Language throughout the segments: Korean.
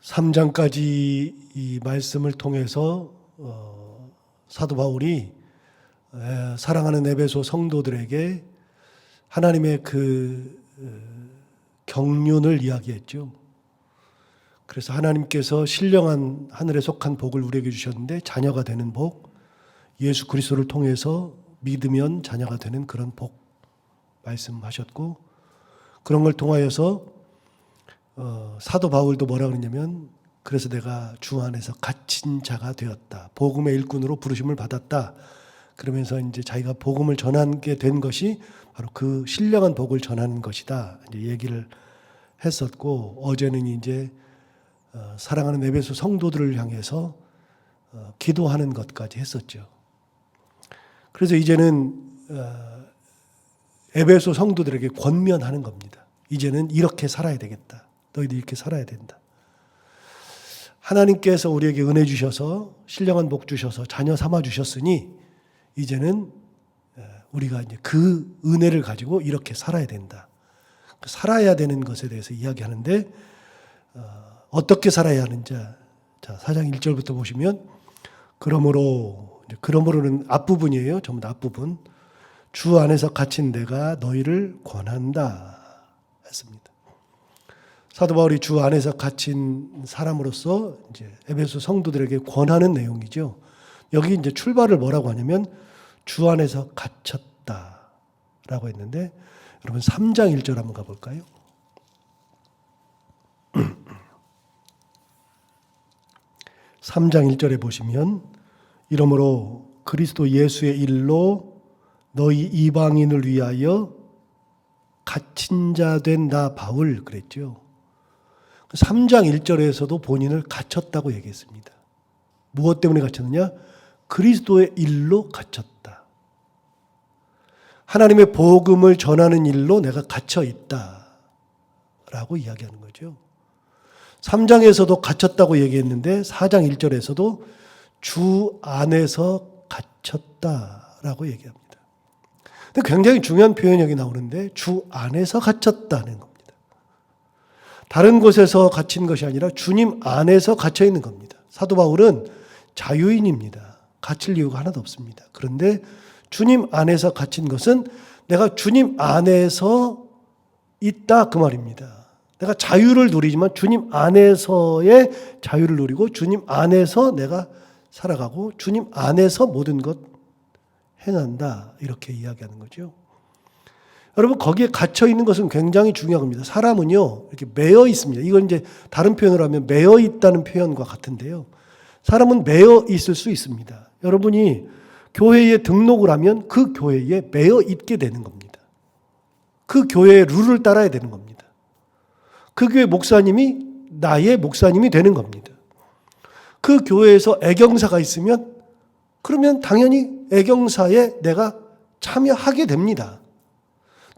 3장까지 이 말씀을 통해서 사도 바울이 사랑하는 에베소 성도들에게 하나님의 그 경륜을 이야기했죠. 그래서 하나님께서 신령한 하늘에 속한 복을 우리에게 주셨는데 자녀가 되는 복, 예수 그리스도를 통해서 믿으면 자녀가 되는 그런 복 말씀하셨고, 그런 걸 통하여서 사도 바울도 뭐라 그러냐면, 그래서 내가 주 안에서 갇힌 자가 되었다, 복음의 일꾼으로 부르심을 받았다, 그러면서 이제 자기가 복음을 전하게 된 것이 바로 그 신령한 복을 전하는 것이다 이제 얘기를 했었고, 어제는 이제 사랑하는 에베소 성도들을 향해서 기도하는 것까지 했었죠. 그래서 이제는 에베소 성도들에게 권면하는 겁니다. 이제는 이렇게 살아야 되겠다. 너희들 이렇게 살아야 된다. 하나님께서 우리에게 은혜 주셔서 신령한 복 주셔서 자녀 삼아 주셨으니 이제는 우리가 이제 그 은혜를 가지고 이렇게 살아야 된다. 살아야 되는 것에 대해서 이야기하는데, 어떻게 살아야 하는지, 자, 4장 1절부터 보시면, 그러므로는 앞부분이에요. 전부 다 앞부분. 주 안에서 갇힌 내가 너희를 권한다 했습니다. 사도 바울이 주 안에서 갇힌 사람으로서 이제 에베소 성도들에게 권하는 내용이죠. 여기 이제 출발을 뭐라고 하냐면 주 안에서 갇혔다라고 했는데, 여러분 3장 1절 한번 가볼까요? 3장 1절에 보시면, 이러므로 그리스도 예수의 일로 너희 이방인을 위하여 갇힌 자 된 나 바울 그랬죠. 3장 1절에서도 본인을 갇혔다고 얘기했습니다. 무엇 때문에 갇혔느냐? 그리스도의 일로 갇혔다. 하나님의 복음을 전하는 일로 내가 갇혀 있다라고 이야기하는 거죠. 3장에서도 갇혔다고 얘기했는데 4장 1절에서도 주 안에서 갇혔다라고 얘기합니다. 근데 굉장히 중요한 표현이 여기 나오는데, 주 안에서 갇혔다는 겁니다. 다른 곳에서 갇힌 것이 아니라 주님 안에서 갇혀 있는 겁니다. 사도 바울은 자유인입니다. 갇힐 이유가 하나도 없습니다. 그런데 주님 안에서 갇힌 것은 내가 주님 안에서 있다 그 말입니다. 내가 자유를 누리지만 주님 안에서의 자유를 누리고 주님 안에서 내가 살아가고 주님 안에서 모든 것 행한다, 이렇게 이야기하는 거죠. 여러분, 거기에 갇혀 있는 것은 굉장히 중요한 겁니다. 사람은요 이렇게 매여 있습니다. 이건 이제 다른 표현으로 하면 매여 있다는 표현과 같은데요, 사람은 매여 있을 수 있습니다. 여러분이 교회에 등록을 하면 그 교회에 매여 있게 되는 겁니다. 그 교회의 룰을 따라야 되는 겁니다. 그 교회 목사님이 나의 목사님이 되는 겁니다. 그 교회에서 애경사가 있으면 그러면 당연히 애경사에 내가 참여하게 됩니다.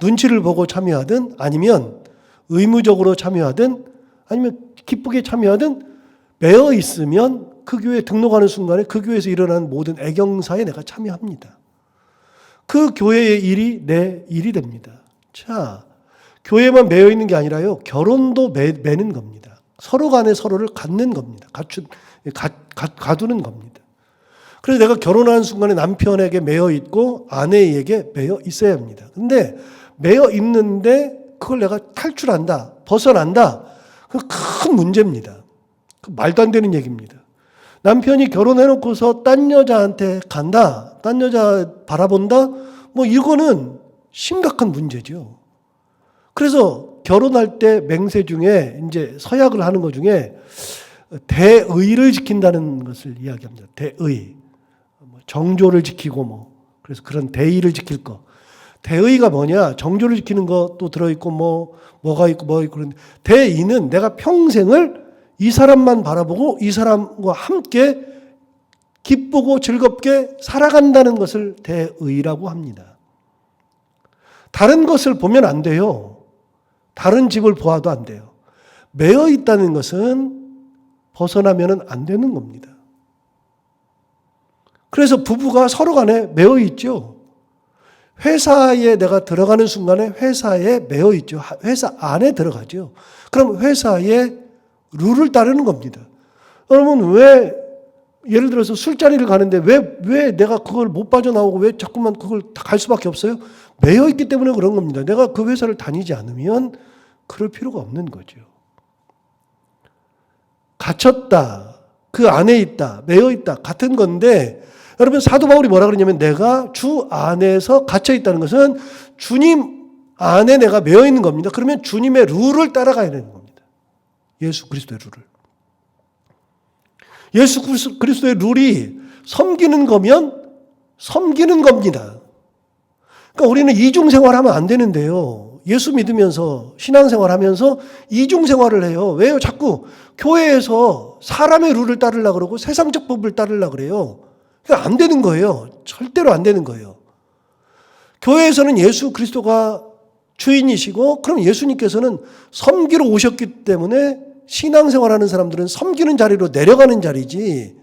눈치를 보고 참여하든 아니면 의무적으로 참여하든 아니면 기쁘게 참여하든, 매여 있으면 그 교회에 등록하는 순간에 그 교회에서 일어나는 모든 애경사에 내가 참여합니다. 그 교회의 일이 내 일이 됩니다. 자, 교회만 매여 있는 게 아니라요, 결혼도 매는 겁니다. 서로 간에 서로를 갖는 겁니다. 가두는 겁니다. 그래서 내가 결혼하는 순간에 남편에게 매여 있고 아내에게 매여 있어야 합니다. 근데 매여 있는데 그걸 내가 탈출한다, 벗어난다, 그건 큰 문제입니다. 말도 안 되는 얘기입니다. 남편이 결혼해놓고서 딴 여자한테 간다, 딴 여자 바라본다, 뭐 이거는 심각한 문제죠. 그래서 결혼할 때 맹세 중에 이제 서약을 하는 것 중에 대의를 지킨다는 것을 이야기합니다. 대의. 정조를 지키고 그래서 그런 대의를 지킬 거. 대의가 뭐냐? 정조를 지키는 것도 들어있고 뭐가 있고 그런데, 대의는 내가 평생을 이 사람만 바라보고 이 사람과 함께 기쁘고 즐겁게 살아간다는 것을 대의라고 합니다. 다른 것을 보면 안 돼요. 다른 집을 보아도 안 돼요. 매여 있다는 것은 벗어나면 안 되는 겁니다. 그래서 부부가 서로 간에 매여 있죠. 회사에 내가 들어가는 순간에 회사에 매여 있죠. 회사 안에 들어가죠. 그럼 회사의 룰을 따르는 겁니다. 여러분, 왜 예를 들어서 술자리를 가는데 왜 내가 그걸 못 빠져나오고 왜 자꾸만 그걸 갈 수밖에 없어요? 매여 있기 때문에 그런 겁니다. 내가 그 회사를 다니지 않으면 그럴 필요가 없는 거죠. 갇혔다, 그 안에 있다, 매여 있다 같은 건데, 여러분, 사도 바울이 뭐라 그러냐면 내가 주 안에서 갇혀 있다는 것은 주님 안에 내가 매여 있는 겁니다. 그러면 주님의 룰을 따라가야 되는 겁니다. 예수 그리스도의 룰을. 예수 그리스도의 룰이 섬기는 거면 섬기는 겁니다. 그러니까 우리는 이중생활하면 안 되는데요. 예수 믿으면서 신앙생활하면서 이중생활을 해요. 왜요? 자꾸 교회에서 사람의 룰을 따르려고 그러고 세상적 법을 따르려고 그래요. 그러니까 안 되는 거예요. 절대로 안 되는 거예요. 교회에서는 예수 그리스도가 주인이시고, 그럼 예수님께서는 섬기러 오셨기 때문에 신앙생활하는 사람들은 섬기는 자리로 내려가는 자리지,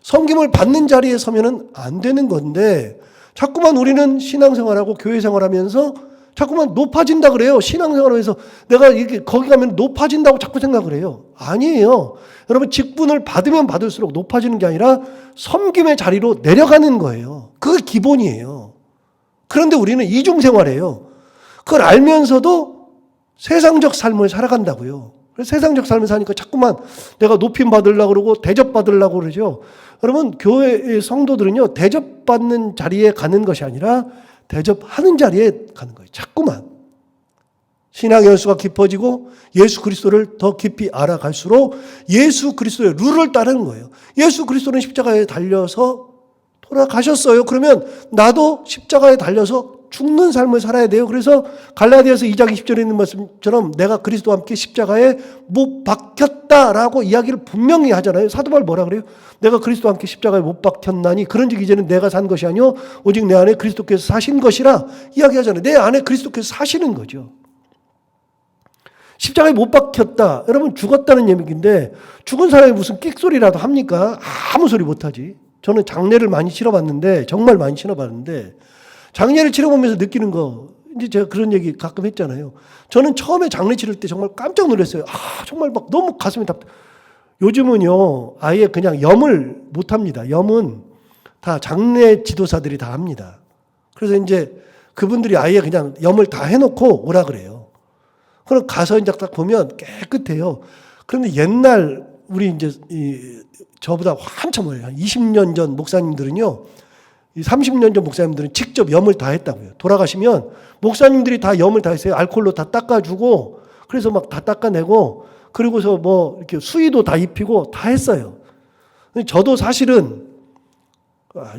섬김을 받는 자리에 서면은 안 되는 건데, 자꾸만 우리는 신앙생활하고 교회생활하면서 자꾸만 높아진다 그래요. 신앙생활하면서 내가 이렇게 거기 가면 높아진다고 자꾸 생각을 해요. 아니에요. 여러분, 직분을 받으면 받을수록 높아지는 게 아니라 섬김의 자리로 내려가는 거예요. 그게 기본이에요. 그런데 우리는 이중생활이에요. 그걸 알면서도 세상적 삶을 살아간다고요. 그래서 세상적 삶을 사니까 자꾸만 내가 높임 받으려고 그러고 대접받으려고 그러죠. 여러분, 교회의 성도들은요, 대접받는 자리에 가는 것이 아니라 대접하는 자리에 가는 거예요. 자꾸만. 신앙의 연수가 깊어지고 예수 그리스도를 더 깊이 알아갈수록 예수 그리스도의 룰을 따르는 거예요. 예수 그리스도는 십자가에 달려서 돌아가셨어요. 그러면 나도 십자가에 달려서 죽는 삶을 살아야 돼요. 그래서 갈라디아서 2장 20절에 있는 말씀처럼 내가 그리스도와 함께 십자가에 못 박혔다라고 이야기를 분명히 하잖아요. 사도 바울 뭐라 그래요? 내가 그리스도와 함께 십자가에 못 박혔나니 그런즉 이제는 내가 산 것이 아니요 오직 내 안에 그리스도께서 사신 것이라 이야기하잖아요. 내 안에 그리스도께서 사시는 거죠. 십자가에 못 박혔다. 여러분, 죽었다는 얘기인데 죽은 사람이 무슨 끽소리라도 합니까? 아무 소리 못하지. 저는 장례를 많이 치러봤는데, 정말 많이 치러봤는데, 장례를 치러보면서 느끼는 거, 이제 제가 그런 얘기 가끔 했잖아요. 저는 처음에 장례 치를 때 정말 깜짝 놀랐어요. 정말 막 너무 가슴이 요즘은요, 아예 그냥 염을 못 합니다. 염은 다 장례 지도사들이 다 합니다. 그래서 이제 그분들이 아예 그냥 염을 다 해놓고 오라 그래요. 그럼 가서 이제 딱 보면 깨끗해요. 그런데 옛날 우리 이제 저보다 한참 어려요. 한 20년 전 목사님들은요, 30년 전 목사님들은 직접 염을 다 했다고요. 돌아가시면 목사님들이 다 염을 다 했어요. 알코올로 다 닦아주고, 그래서 막 다 닦아내고, 그리고서 뭐 이렇게 수의도 다 입히고 다 했어요. 저도 사실은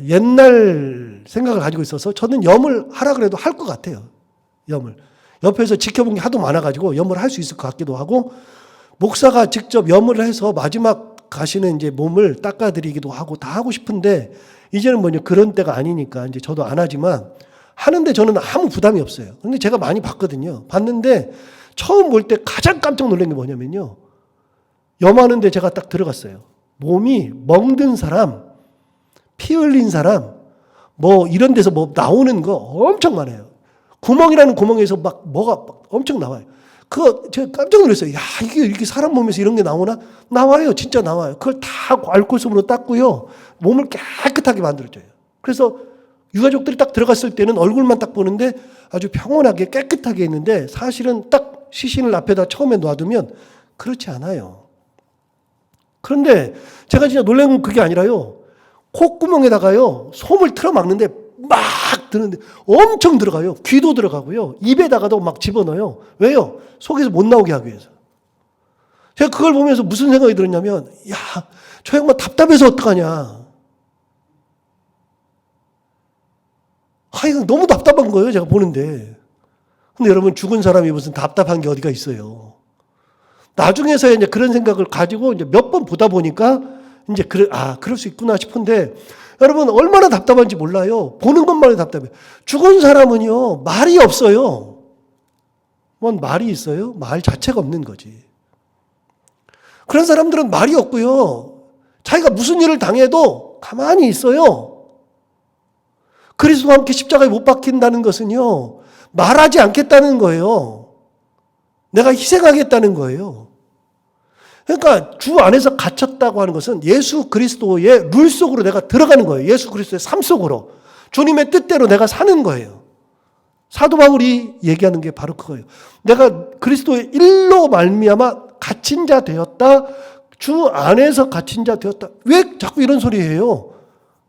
옛날 생각을 가지고 있어서 저는 염을 하라 그래도 할 것 같아요. 염을. 옆에서 지켜본 게 하도 많아가지고 염을 할 수 있을 것 같기도 하고, 목사가 직접 염을 해서 마지막 가시는 이제 몸을 닦아드리기도 하고 다 하고 싶은데, 이제는 뭐냐, 그런 때가 아니니까 이제 저도 안 하지만 하는데 저는 아무 부담이 없어요. 근데 제가 많이 봤거든요. 봤는데 처음 볼 때 가장 깜짝 놀란 게 뭐냐면요, 염하는데 제가 딱 들어갔어요. 몸이 멍든 사람, 피 흘린 사람, 뭐 이런 데서 뭐 나오는 거 엄청 많아요. 구멍이라는 구멍에서 막 뭐가 엄청 나와요. 그거 제가 깜짝 놀랐어요. 야, 이게 이렇게 사람 몸에서 이런 게 나오나? 나와요. 진짜 나와요. 그걸 다 알코올솜으로 닦고요, 몸을 깨끗하게 만들어줘요. 그래서 유가족들이 딱 들어갔을 때는 얼굴만 딱 보는데 아주 평온하게 깨끗하게 있는데, 사실은 딱 시신을 앞에다 처음에 놔두면 그렇지 않아요. 그런데 제가 진짜 놀란 건 그게 아니라요, 콧구멍에다가요 솜을 틀어 막는데 막 드는데 엄청 들어가요. 귀도 들어가고요, 입에다가도 막 집어넣어요. 왜요? 속에서 못 나오게 하기 위해서. 제가 그걸 보면서 무슨 생각이 들었냐면, 야, 저 양반 답답해서 어떡하냐. 이거 너무 답답한 거예요, 제가 보는데. 근데 여러분, 죽은 사람이 무슨 답답한 게 어디가 있어요. 나중에서야 이제 그런 생각을 가지고 이제 몇 번 보다 보니까 이제 그럴 수 있구나 싶은데, 여러분, 얼마나 답답한지 몰라요. 보는 것만 해도 답답해요. 죽은 사람은요, 말이 없어요. 뭔 말이 있어요? 말 자체가 없는 거지. 그런 사람들은 말이 없고요, 자기가 무슨 일을 당해도 가만히 있어요. 그리스도와 함께 십자가에 못 박힌다는 것은요, 말하지 않겠다는 거예요. 내가 희생하겠다는 거예요. 그러니까 주 안에서 갇혔다고 하는 것은 예수 그리스도의 룰 속으로 내가 들어가는 거예요. 예수 그리스도의 삶 속으로. 주님의 뜻대로 내가 사는 거예요. 사도 바울이 얘기하는 게 바로 그거예요. 내가 그리스도의 일로 말미암아 갇힌 자 되었다. 주 안에서 갇힌 자 되었다. 왜 자꾸 이런 소리 해요?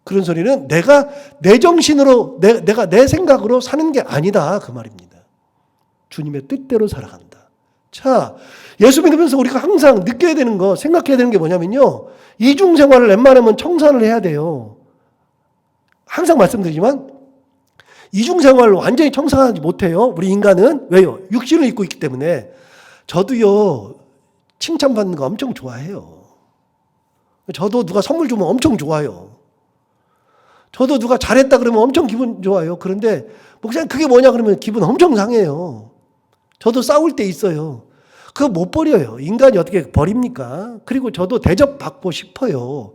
그런 소리는 내가 내 정신으로 내가 내 생각으로 사는 게 아니다 그 말입니다. 주님의 뜻대로 살아간다. 자, 예수 믿으면서 우리가 항상 느껴야 되는 거, 생각해야 되는 게 뭐냐면요. 이중 생활을 웬만하면 청산을 해야 돼요. 항상 말씀드리지만 이중 생활을 완전히 청산하지 못해요. 우리 인간은. 왜요? 육신을 입고 있기 때문에. 저도요, 칭찬받는 거 엄청 좋아해요. 저도 누가 선물 주면 엄청 좋아요. 저도 누가 잘했다 그러면 엄청 기분 좋아요. 그런데 목사님 그게 뭐냐 그러면 기분 엄청 상해요. 저도 싸울 때 있어요. 그거 못 버려요. 인간이 어떻게 버립니까? 그리고 저도 대접받고 싶어요.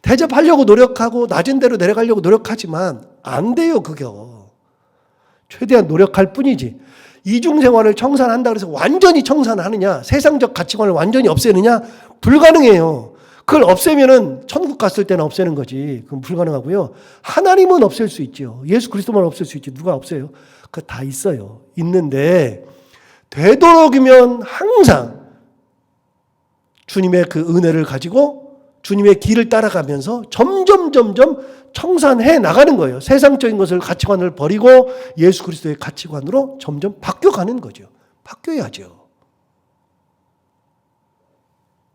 대접하려고 노력하고 낮은 데로 내려가려고 노력하지만 안 돼요, 그거. 최대한 노력할 뿐이지. 이중생활을 청산한다 그래서 완전히 청산하느냐, 세상적 가치관을 완전히 없애느냐, 불가능해요. 그걸 없애면은 천국 갔을 때는 없애는 거지. 그건 불가능하고요. 하나님은 없앨 수 있죠. 예수 그리스도만 없앨 수 있지. 누가 없애요? 그거 다 있어요. 있는데 되도록이면 항상 주님의 그 은혜를 가지고 주님의 길을 따라가면서 점점 청산해 나가는 거예요. 세상적인 것을 가치관을 버리고 예수 그리스도의 가치관으로 점점 바뀌어가는 거죠. 바뀌어야죠.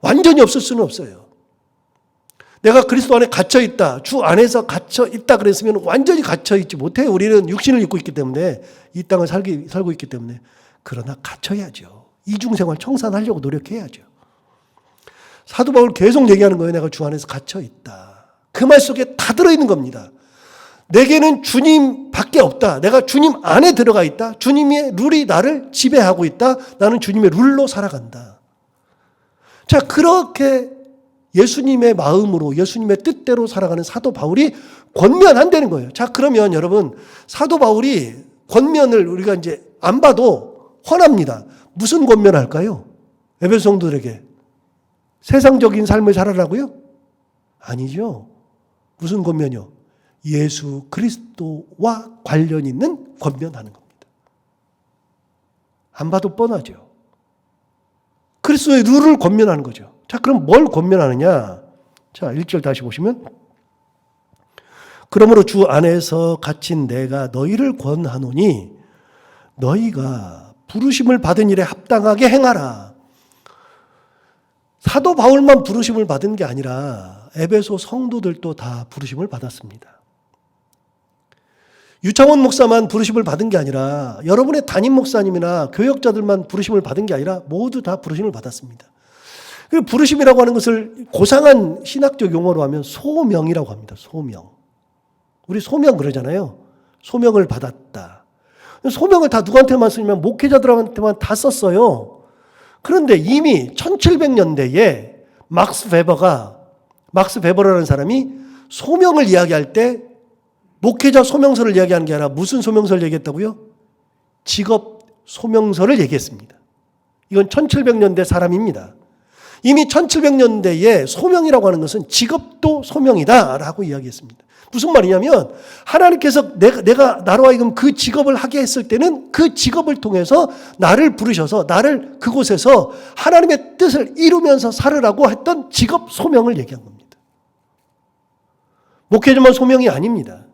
완전히 없을 수는 없어요. 내가 그리스도 안에 갇혀있다. 주 안에서 갇혀있다 그랬으면 완전히 갇혀있지 못해요. 우리는 육신을 입고 있기 때문에 이 땅을 살고 있기 때문에. 그러나 갇혀야죠. 이중생활 청산하려고 노력해야죠. 사도 바울 계속 얘기하는 거예요. 내가 주 안에서 갇혀있다. 그 말 속에 다 들어있는 겁니다. 내게는 주님밖에 없다. 내가 주님 안에 들어가 있다. 주님의 룰이 나를 지배하고 있다. 나는 주님의 룰로 살아간다. 자, 그렇게 예수님의 마음으로 예수님의 뜻대로 살아가는 사도 바울이 권면한다는 거예요. 자, 그러면 여러분 사도 바울이 권면을 우리가 이제 안 봐도 훤합니다. 무슨 권면할까요? 에베소 성도들에게 세상적인 삶을 살아라고요? 아니죠. 무슨 권면이요? 예수 그리스도와 관련 있는 권면하는 겁니다. 안 봐도 뻔하죠. 그리스도의 룰을 권면하는 거죠. 자, 그럼 뭘 권면하느냐? 자, 1절 다시 보시면 그러므로 주 안에서 갇힌 내가 너희를 권하노니 너희가 부르심을 받은 일에 합당하게 행하라. 사도 바울만 부르심을 받은 게 아니라 에베소 성도들도 다 부르심을 받았습니다. 유창원 목사만 부르심을 받은 게 아니라 여러분의 담임 목사님이나 교역자들만 부르심을 받은 게 아니라 모두 다 부르심을 받았습니다. 그리고 부르심이라고 하는 것을 고상한 신학적 용어로 하면 소명이라고 합니다. 소명. 우리 소명 그러잖아요. 소명을 받았다. 소명을 다 누구한테만 쓰냐면 목회자들한테만 다 썼어요. 그런데 이미 1700년대에 막스 베버라는 사람이 소명을 이야기할 때 목회자 소명서를 이야기하는 게 아니라 무슨 소명서를 얘기했다고요? 직업 소명서를 얘기했습니다. 이건 1700년대 사람입니다. 이미 1700년대에 소명이라고 하는 것은 직업도 소명이다라고 이야기했습니다. 무슨 말이냐면 하나님께서 내가 나로 하여금 그 직업을 하게 했을 때는 그 직업을 통해서 나를 부르셔서 나를 그곳에서 하나님의 뜻을 이루면서 살으라고 했던 직업 소명을 얘기한 겁니다. 목회자만 소명이 아닙니다.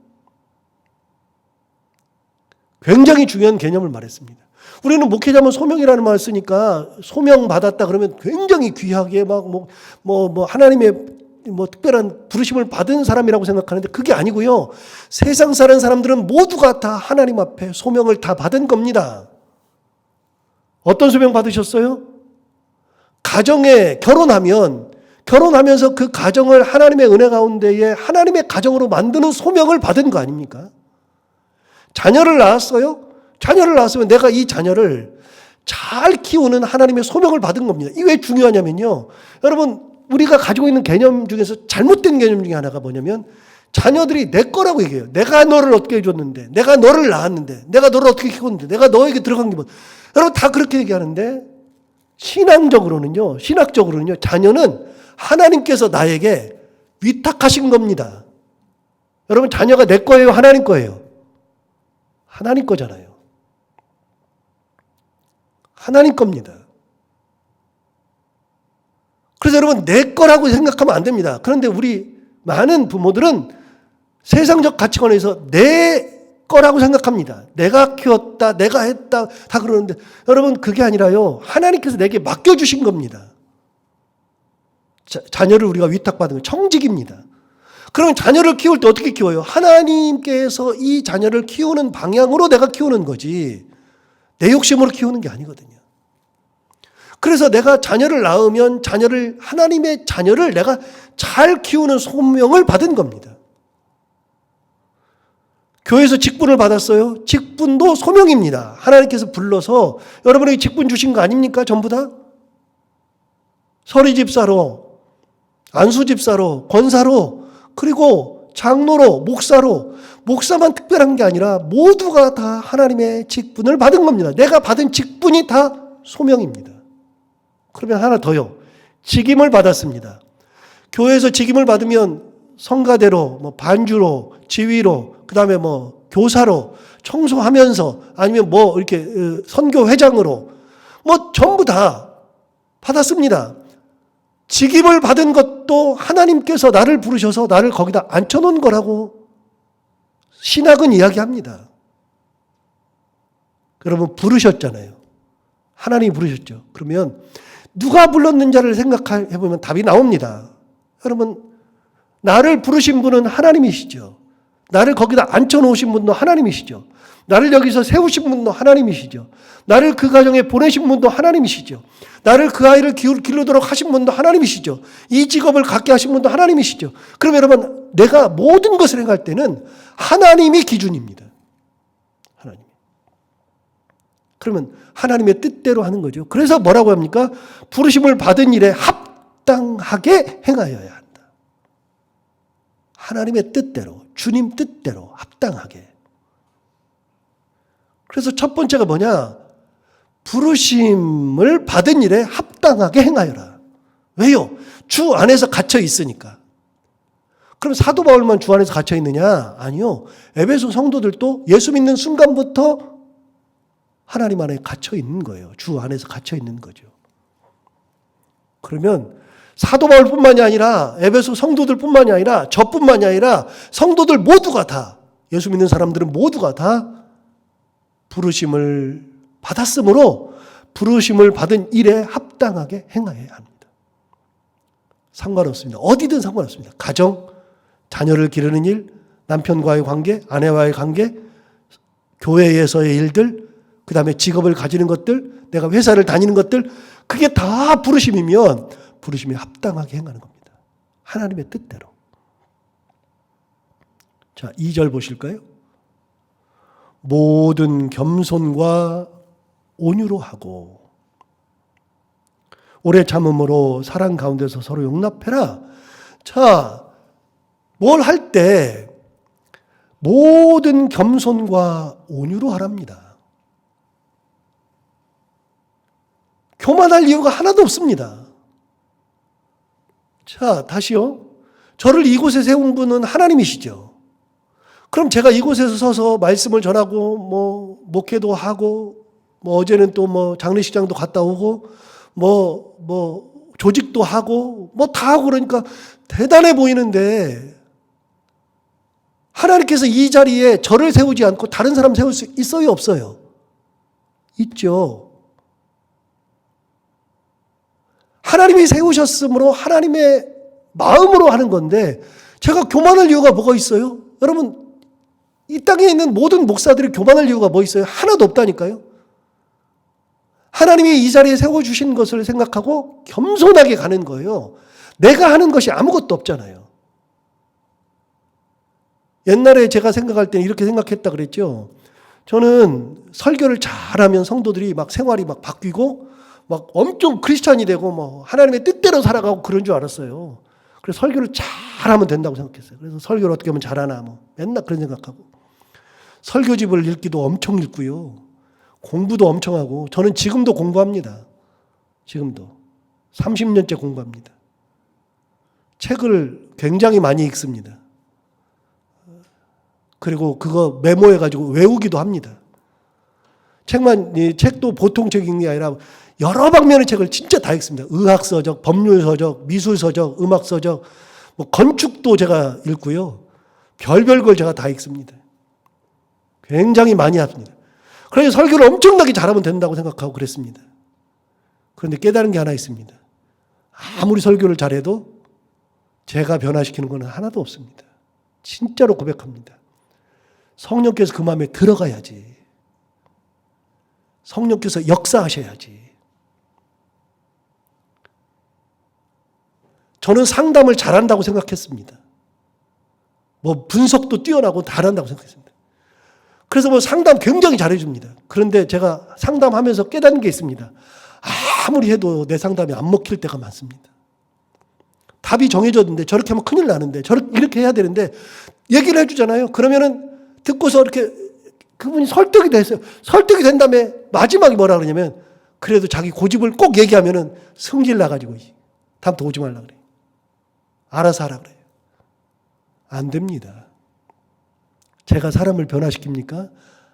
굉장히 중요한 개념을 말했습니다. 우리는 목회자만 소명이라는 말을 쓰니까 소명 받았다 그러면 굉장히 귀하게 하나님의 특별한 부르심을 받은 사람이라고 생각하는데 그게 아니고요. 세상 사는 사람들은 모두가 다 하나님 앞에 소명을 다 받은 겁니다. 어떤 소명 받으셨어요? 가정에 결혼하면서 그 가정을 하나님의 은혜 가운데에 하나님의 가정으로 만드는 소명을 받은 거 아닙니까? 자녀를 낳았어요? 자녀를 낳았으면 내가 이 자녀를 잘 키우는 하나님의 소명을 받은 겁니다. 이게 왜 중요하냐면요. 여러분, 우리가 가지고 있는 개념 중에서 잘못된 개념 중에 하나가 뭐냐면 자녀들이 내 거라고 얘기해요. 내가 너를 어떻게 해줬는데, 내가 너를 낳았는데, 내가 너를 어떻게 키웠는데, 내가 너에게 들어간 게 뭐. 여러분 다 그렇게 얘기하는데 신학적으로는요, 자녀는 하나님께서 나에게 위탁하신 겁니다. 여러분, 자녀가 내 거예요? 하나님 거예요? 하나님 거잖아요. 하나님 겁니다. 그래서 여러분, 내 거라고 생각하면 안 됩니다. 그런데 우리 많은 부모들은 세상적 가치관에서 내 거라고 생각합니다. 내가 키웠다, 내가 했다, 다 그러는데 여러분, 그게 아니라요, 하나님께서 내게 맡겨주신 겁니다. 자녀를 우리가 위탁받은 건 청직입니다. 그러면 자녀를 키울 때 어떻게 키워요? 하나님께서 이 자녀를 키우는 방향으로 내가 키우는 거지, 내 욕심으로 키우는 게 아니거든요. 그래서 내가 자녀를 낳으면 하나님의 자녀를 내가 잘 키우는 소명을 받은 겁니다. 교회에서 직분을 받았어요. 직분도 소명입니다. 하나님께서 불러서 여러분에게 직분 주신 거 아닙니까? 전부 다? 서리집사로, 안수집사로, 권사로, 그리고 장로로, 목사로, 목사만 특별한 게 아니라 모두가 다 하나님의 직분을 받은 겁니다. 내가 받은 직분이 다 소명입니다. 그러면 하나 더요. 직임을 받았습니다. 교회에서 직임을 받으면 성가대로, 반주로, 지휘로, 그 다음에 교사로, 청소하면서, 아니면 이렇게 선교회장으로, 전부 다 받았습니다. 직임을 받은 것도 하나님께서 나를 부르셔서 나를 거기다 앉혀놓은 거라고 신학은 이야기합니다. 여러분, 부르셨잖아요. 하나님이 부르셨죠. 그러면 누가 불렀는지를 생각해보면 답이 나옵니다. 여러분, 나를 부르신 분은 하나님이시죠. 나를 거기다 앉혀놓으신 분도 하나님이시죠. 나를 여기서 세우신 분도 하나님이시죠. 나를 그 가정에 보내신 분도 하나님이시죠. 나를 그 아이를 기르도록 하신 분도 하나님이시죠. 이 직업을 갖게 하신 분도 하나님이시죠. 그럼 여러분, 내가 모든 것을 행할 때는 하나님이 기준입니다. 하나님. 그러면 하나님의 뜻대로 하는 거죠. 그래서 뭐라고 합니까? 부르심을 받은 일에 합당하게 행하여야 한다. 하나님의 뜻대로, 주님 뜻대로 합당하게. 그래서 첫 번째가 뭐냐? 부르심을 받은 일에 합당하게 행하여라. 왜요? 주 안에서 갇혀 있으니까. 그럼 사도 바울만 주 안에서 갇혀 있느냐? 아니요. 에베소 성도들도 예수 믿는 순간부터 하나님 안에 갇혀 있는 거예요. 주 안에서 갇혀 있는 거죠. 그러면 사도 바울뿐만이 아니라 에베소 성도들뿐만이 아니라 저뿐만이 아니라 성도들 모두가 다, 예수 믿는 사람들은 모두가 다 부르심을 받았으므로 부르심을 받은 일에 합당하게 행해야 합니다. 상관없습니다. 어디든 상관없습니다. 가정, 자녀를 기르는 일, 남편과의 관계, 아내와의 관계, 교회에서의 일들, 그 다음에 직업을 가지는 것들, 내가 회사를 다니는 것들, 그게 다 부르심이면 부르심에 합당하게 행하는 겁니다. 하나님의 뜻대로. 자, 2절 보실까요? 모든 겸손과 온유로 하고 오래 참음으로 사랑 가운데서 서로 용납해라. 자, 뭘 할 때 모든 겸손과 온유로 하랍니다. 교만할 이유가 하나도 없습니다. 자, 다시요. 저를 이곳에 세운 분은 하나님이시죠. 그럼 제가 이곳에서 서서 말씀을 전하고, 목회도 하고, 어제는 또 장례식장도 갔다 오고, 조직도 하고, 다 하고 그러니까 대단해 보이는데, 하나님께서 이 자리에 저를 세우지 않고 다른 사람 세울 수 있어요, 없어요? 있죠. 하나님이 세우셨으므로 하나님의 마음으로 하는 건데 제가 교만할 이유가 뭐가 있어요? 여러분, 이 땅에 있는 모든 목사들이 교만할 이유가 뭐 있어요? 하나도 없다니까요. 하나님이 이 자리에 세워주신 것을 생각하고 겸손하게 가는 거예요. 내가 하는 것이 아무것도 없잖아요. 옛날에 제가 생각할 때는 이렇게 생각했다 그랬죠. 저는 설교를 잘하면 성도들이 막 생활이 막 바뀌고 막 엄청 크리스찬이 되고 하나님의 뜻대로 살아가고 그런 줄 알았어요. 그래서 설교를 잘하면 된다고 생각했어요. 그래서 설교를 어떻게 하면 잘하나 맨날 그런 생각하고 설교집을 읽기도 엄청 읽고요. 공부도 엄청 하고 저는 지금도 공부합니다. 지금도 30년째 공부합니다. 책을 굉장히 많이 읽습니다. 그리고 그거 메모해가지고 외우기도 합니다. 책도 보통 책 읽는 게 아니라 여러 방면의 책을 진짜 다 읽습니다. 의학서적, 법률서적, 미술서적, 음악서적, 뭐 건축도 제가 읽고요. 별별 걸 제가 다 읽습니다. 굉장히 많이 합니다. 그래서 설교를 엄청나게 잘하면 된다고 생각하고 그랬습니다. 그런데 깨달은 게 하나 있습니다. 아무리 설교를 잘해도 제가 변화시키는 건 하나도 없습니다. 진짜로 고백합니다. 성령께서 그 마음에 들어가야지. 성령께서 역사하셔야지. 저는 상담을 잘한다고 생각했습니다. 뭐 분석도 뛰어나고 잘한다고 생각했습니다. 그래서 뭐 상담 굉장히 잘해줍니다. 그런데 제가 상담하면서 깨닫는 게 있습니다. 아무리 해도 내 상담이 안 먹힐 때가 많습니다. 답이 정해졌는데 저렇게 하면 큰일 나는데 이렇게 해야 되는데 얘기를 해주잖아요. 그러면은 듣고서 이렇게 그분이 설득이 됐어요. 설득이 된 다음에 마지막에 뭐라 그러냐면 그래도 자기 고집을 꼭 얘기하면은 성질 나가지고 다음부터 오지 말라 그래요. 알아서 하라 그래요. 안 됩니다. 제가 사람을 변화시킵니까?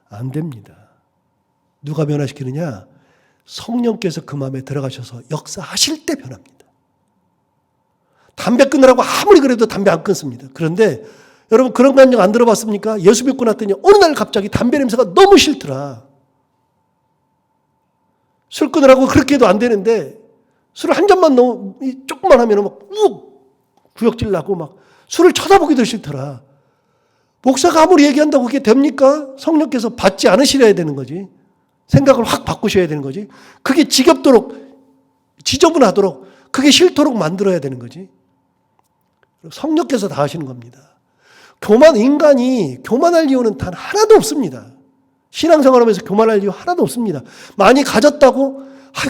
안 됩니다. 누가 변화시키느냐? 성령께서 그 마음에 들어가셔서 역사하실 때 변합니다. 담배 끊으라고 아무리 그래도 담배 안 끊습니다. 그런데 여러분 그런 감정 안 들어봤습니까? 예수 믿고 났더니 어느 날 갑자기 담배 냄새가 너무 싫더라. 술 끊으라고 그렇게 해도 안 되는데 술을 한 잔만 너무 조금만 하면 막 구역질 나고 막 술을 쳐다보기도 싫더라. 목사가 아무리 얘기한다고 그게 됩니까? 성령께서 받지 않으시려야 되는 거지. 생각을 확 바꾸셔야 되는 거지. 그게 지겹도록 지저분하도록 그게 싫도록 만들어야 되는 거지. 성령께서 다 하시는 겁니다. 인간이 교만할 이유는 단 하나도 없습니다. 신앙생활하면서 교만할 이유 하나도 없습니다. 많이 가졌다고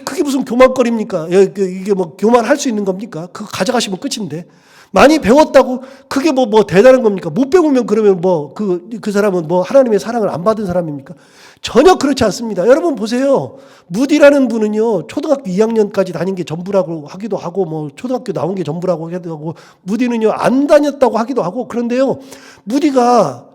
그게 무슨 교만거리입니까? 이게 뭐 교만할 수 있는 겁니까? 그거 가져가시면 끝인데. 많이 배웠다고 그게 뭐 대단한 겁니까? 못 배우면 그러면 그 사람은 하나님의 사랑을 안 받은 사람입니까? 전혀 그렇지 않습니다. 여러분 보세요. 무디라는 분은요, 초등학교 2학년까지 다닌 게 전부라고 하기도 하고, 초등학교 나온 게 전부라고 하기도 하고, 무디는요, 안 다녔다고 하기도 하고, 그런데요, 무디가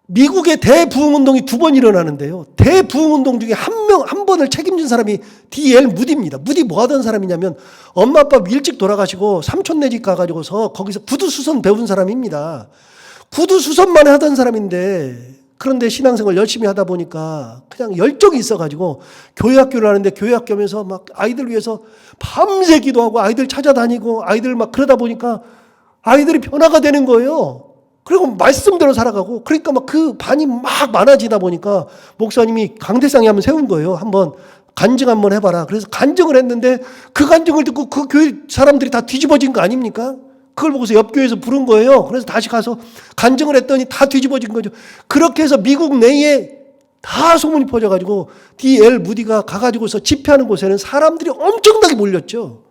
미국의 대부흥운동이 2번 일어나는데요. 대부흥운동 중에 한 번을 책임진 사람이 D.L. 무디입니다. 무디 뭐 하던 사람이냐면 엄마 아빠 일찍 돌아가시고 삼촌네 집 가가지고서 거기서 구두수선 배운 사람입니다. 구두수선만 하던 사람인데 그런데 신앙생활 열심히 하다 보니까 그냥 열정이 있어가지고 교회학교를 하는데 교회학교 하면서 막 아이들 위해서 밤새 기도하고 아이들 찾아다니고 아이들 막 그러다 보니까 아이들이 변화가 되는 거예요. 그리고 말씀대로 살아가고 그러니까 막 그 반이 막 많아지다 보니까 목사님이 강대상에 한번 세운 거예요. 한번 간증 한번 해봐라. 그래서 간증을 했는데 그 간증을 듣고 그 교회 사람들이 다 뒤집어진 거 아닙니까? 그걸 보고서 옆 교회에서 부른 거예요. 그래서 다시 가서 간증을 했더니 다 뒤집어진 거죠. 그렇게 해서 미국 내에 다 소문이 퍼져가지고 D.L. 무디가 가가지고서 집회하는 곳에는 사람들이 엄청나게 몰렸죠.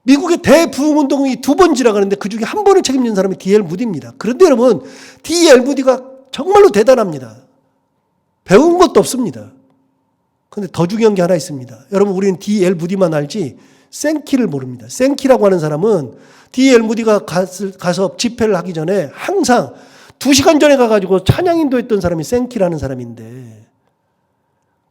미국의 대부흥운동이 2번 지나가는데 그 중에 한 번을 책임진 사람이 D.L. 무디입니다. 그런데 여러분, D.L. 무디가 정말로 대단합니다. 배운 것도 없습니다. 그런데 더 중요한 게 하나 있습니다. 여러분, 우리는 D.L. 무디만 알지 생키를 모릅니다. 생키라고 하는 사람은 D.L. 무디가 가서 집회를 하기 전에 항상 2시간 전에 가가지고 찬양 인도했던 사람이 생키라는 사람인데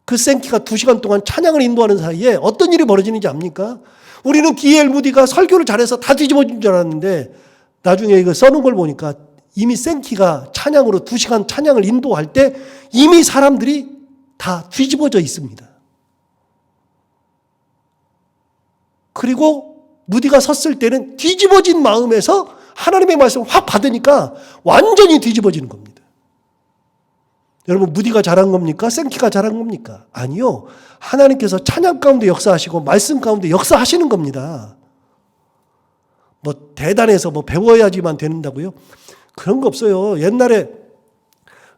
그 생키가 2시간 동안 찬양을 인도하는 사이에 어떤 일이 벌어지는지 압니까? 우리는 D.L. 무디가 설교를 잘해서 다 뒤집어진 줄 알았는데 나중에 이거 써놓은 걸 보니까 이미 생키가 찬양으로 2시간 찬양을 인도할 때 이미 사람들이 다 뒤집어져 있습니다. 그리고 무디가 섰을 때는 뒤집어진 마음에서 하나님의 말씀을 확 받으니까 완전히 뒤집어지는 겁니다. 여러분, 무디가 잘한 겁니까? 생키가 잘한 겁니까? 아니요. 하나님께서 찬양 가운데 역사하시고 말씀 가운데 역사하시는 겁니다. 대단해서 배워야지만 된다고요? 그런 거 없어요. 옛날에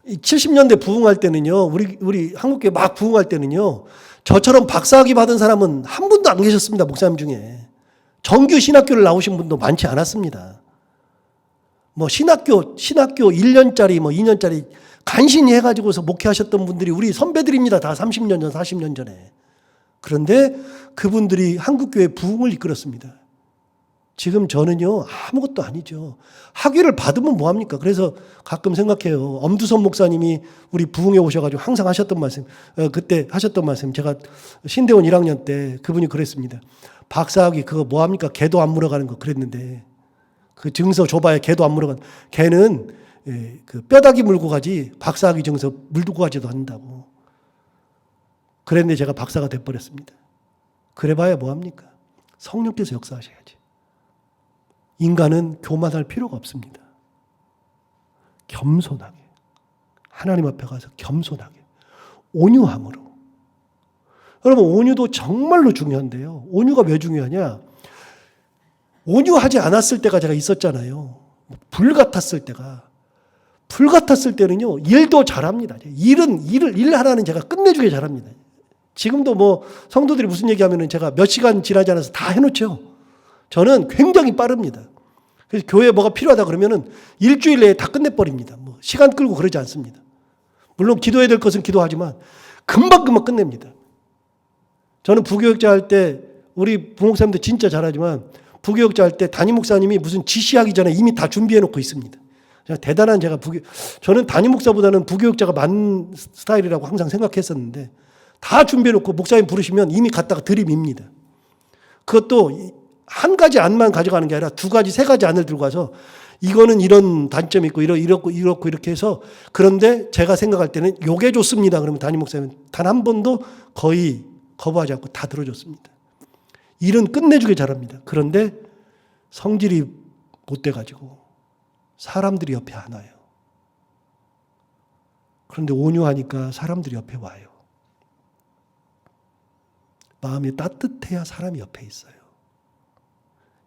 70년대 부흥할 때는요, 우리 한국교회 막 부흥할 때는요, 저처럼 박사학위 받은 사람은 한 분도 안 계셨습니다. 목사님 중에. 정규 신학교를 나오신 분도 많지 않았습니다. 신학교 1년짜리 2년짜리 간신히 해가지고서 목회하셨던 분들이 우리 선배들입니다. 다 30년 전, 40년 전에. 그런데 그분들이 한국교회 부흥을 이끌었습니다. 지금 저는요, 아무것도 아니죠. 학위를 받으면 뭐합니까? 그래서 가끔 생각해요. 엄두선 목사님이 우리 부흥에 오셔가지고 항상 하셨던 말씀, 그때 하셨던 말씀, 제가 신대원 1학년 때 그분이 그랬습니다. 박사학위 그거 뭐합니까? 개도 안 물어가는 거 그랬는데, 그 증서 줘봐야 개도 안 물어가는, 개는 그 뼈다귀 물고 가지 박사학위 증서 물고 가지도 않는다고. 그랬는데 제가 박사가 돼버렸습니다. 그래봐야 뭐합니까? 성령께서 역사하셔야지. 인간은 교만할 필요가 없습니다. 겸손하게. 하나님 앞에 가서 겸손하게. 온유함으로. 여러분, 온유도 정말로 중요한데요. 온유가 왜 중요하냐? 온유하지 않았을 때가 제가 있었잖아요. 불 같았을 때가. 불 같았을 때는요, 일도 잘합니다. 일 하나는 제가 끝내주게 잘합니다. 지금도 뭐 성도들이 무슨 얘기하면은 제가 몇 시간 지나지 않아서 다 해놓죠. 저는 굉장히 빠릅니다. 그래서 교회에 뭐가 필요하다 그러면은 일주일 내에 다 끝내버립니다. 뭐 시간 끌고 그러지 않습니다. 물론 기도해야 될 것은 기도하지만 금방금방 끝냅니다. 저는 부교육자 할 때 우리 부목사님들 진짜 잘하지만 부교육자 할 때 담임 목사님이 무슨 지시하기 전에 이미 다 준비해 놓고 있습니다. 대단한 저는 담임 목사보다는 부교육자가 맞는 스타일이라고 항상 생각했었는데 다 준비해 놓고 목사님 부르시면 이미 갔다가 들이밉니다. 그것도 한 가지 안만 가져가는 게 아니라 두 가지, 세 가지 안을 들고 가서 이거는 이런 단점이 있고 이렇고 이렇게 해서 그런데 제가 생각할 때는 요게 좋습니다. 그러면 담임 목사님은 단 한 번도 거의 거부하지 않고 다 들어줬습니다. 일은 끝내주게 잘합니다. 그런데 성질이 못 돼가지고 사람들이 옆에 안 와요. 그런데 온유하니까 사람들이 옆에 와요. 마음이 따뜻해야 사람이 옆에 있어요.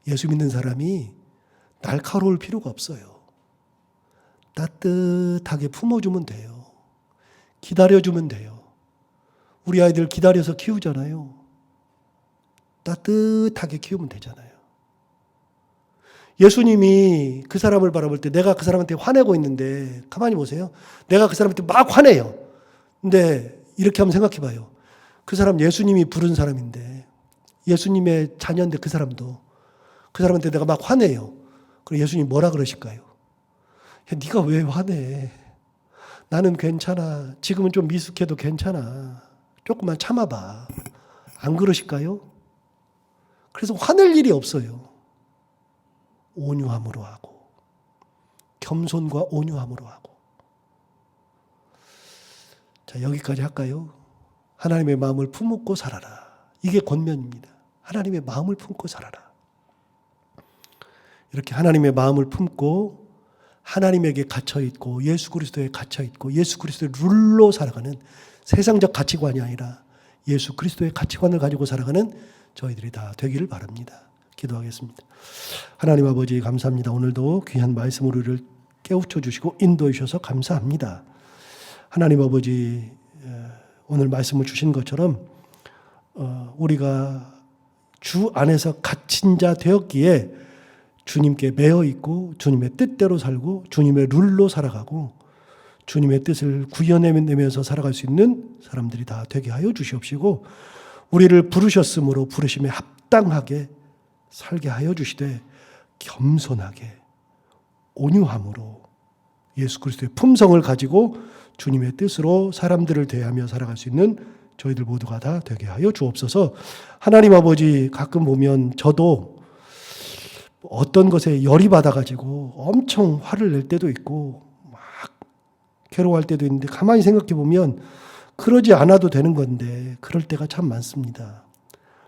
예수 믿는 사람이 날카로울 필요가 없어요. 따뜻하게 품어주면 돼요. 기다려주면 돼요. 우리 아이들 기다려서 키우잖아요. 따뜻하게 키우면 되잖아요. 예수님이 그 사람을 바라볼 때 내가 그 사람한테 화내고 있는데 가만히 보세요. 내가 그 사람한테 막 화내요. 근데 이렇게 한번 생각해 봐요. 그 사람 예수님이 부른 사람인데 예수님의 자녀인데 그 사람도 그 사람한테 내가 막 화내요. 그럼 예수님 뭐라 그러실까요? 야, 네가 왜 화내? 나는 괜찮아. 지금은 좀 미숙해도 괜찮아. 조금만 참아봐. 안 그러실까요? 그래서 화낼 일이 없어요. 온유함으로 하고 겸손과 온유함으로 하고. 자, 여기까지 할까요? 하나님의 마음을 품고 살아라. 이게 권면입니다. 하나님의 마음을 품고 살아라. 이렇게 하나님의 마음을 품고 하나님에게 갇혀있고 예수 그리스도에 갇혀있고 예수 그리스도의 룰로 살아가는 세상적 가치관이 아니라 예수 그리스도의 가치관을 가지고 살아가는 저희들이 다 되기를 바랍니다. 기도하겠습니다. 하나님 아버지 감사합니다. 오늘도 귀한 말씀으로 우리를 깨우쳐 주시고 인도해 주셔서 감사합니다. 하나님 아버지 오늘 말씀을 주신 것처럼 우리가 주 안에서 갇힌 자 되었기에 주님께 매여 있고 주님의 뜻대로 살고 주님의 룰로 살아가고 주님의 뜻을 구현해내면서 살아갈 수 있는 사람들이 다 되게 하여 주시옵시고 우리를 부르셨으므로 부르심에 합당하게 살게 하여 주시되 겸손하게 온유함으로 예수 그리스도의 품성을 가지고 주님의 뜻으로 사람들을 대하며 살아갈 수 있는 저희들 모두가 다 되게 하여 주옵소서. 하나님 아버지 가끔 보면 저도 어떤 것에 열이 받아가지고 엄청 화를 낼 때도 있고 막 괴로워할 때도 있는데 가만히 생각해 보면 그러지 않아도 되는 건데 그럴 때가 참 많습니다.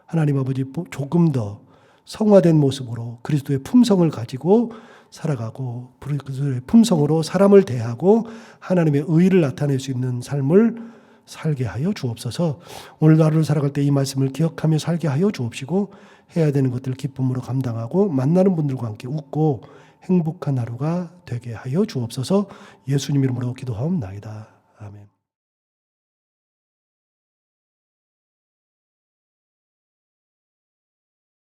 하나님 아버지 조금 더 성화된 모습으로 그리스도의 품성을 가지고 살아가고 그리스도의 품성으로 사람을 대하고 하나님의 의를 나타낼 수 있는 삶을 살게 하여 주옵소서. 오늘 하루를 살아갈 때 이 말씀을 기억하며 살게 하여 주옵시고 해야 되는 것들을 기쁨으로 감당하고 만나는 분들과 함께 웃고 행복한 하루가 되게 하여 주옵소서. 예수님 이름으로 기도하옵나이다. 아멘.